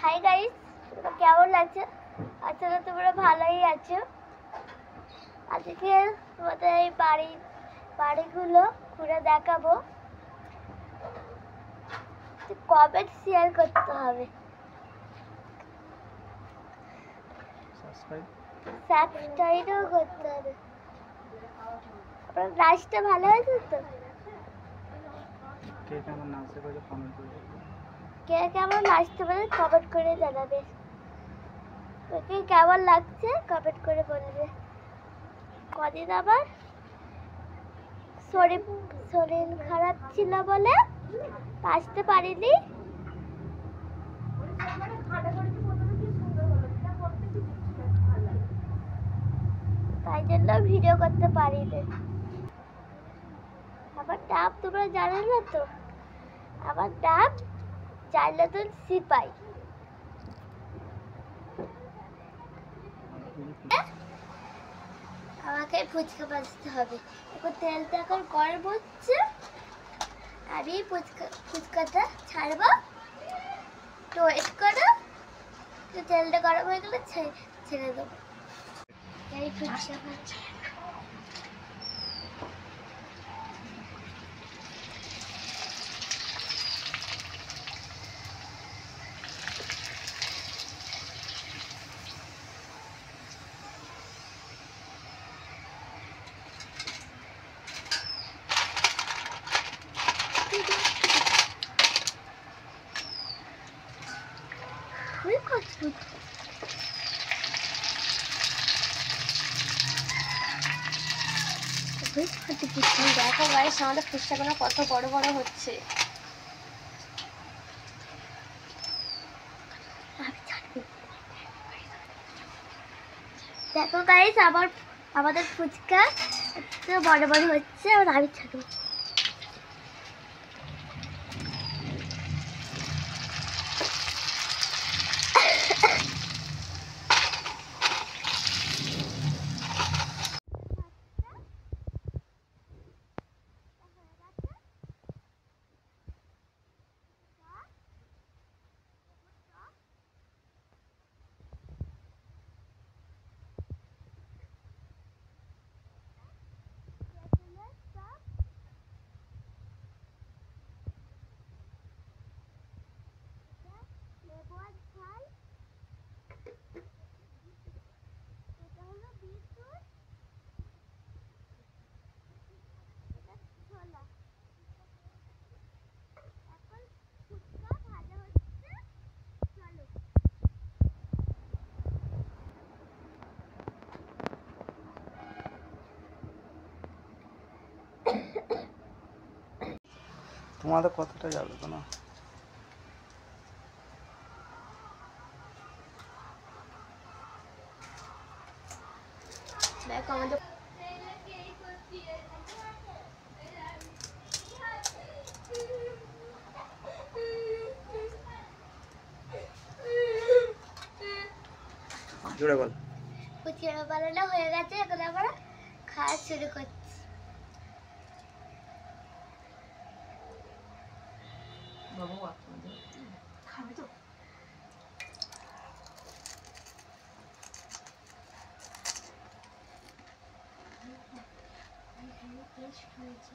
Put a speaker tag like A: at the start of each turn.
A: Hi guys, কেমন লাগছে? আসলে তোমরা ভালোই আছো। আজকে তোমাদের এই বাড়িগুলো ঘুরে দেখাবো। কমেন্ট শেয়ার করতে হবে, সাবস্ক্রাইবও করতে হবে। নাচটা ভালো হয়েছে তো?
B: কে কেমন নাচতে পারে কমেন্ট করে,
A: কে কেমন নাচতে পারে কমেন্ট করে জানাবে। তোকে কেমন লাগছে কমেন্ট করে বলবে। কদিন আমার শরীর খারাপ ছিল বলে আসতে পারিনি, তাই জন্য ভিডিও করতে পারিনি। আমার নাম তোমরা জানো না তো? আমার নাম জাইলাতুল সিপাই। আমাকে ফুচকা বাজতে হবে। এখন তেলটা এখন গরম হচ্ছে, আমি ফুচকাটা ছাড়বো। তো ওয়েট করো, তো তেলটা গরম হয়ে গেলে ছেড়ে দেবো। এই ফুচকা ভাজছে। দেখো গাইস, আমাদের ফুচকাগুলো কত বড় বড় হচ্ছে। দেখো গাইস, আমাদের ফুচকা এত বড় বড় হচ্ছে। আর আমি ছাড়বো।
B: তোমাদের কতটা যাবে তো না?
A: দেখো আমাদের
B: জোরে বল।
A: ফুচকা বানানো হয়ে গেছে, এখন আমরা খাওয়া শুরু করছি।
C: খাবে তো?
A: টেস্ট হয়েছে।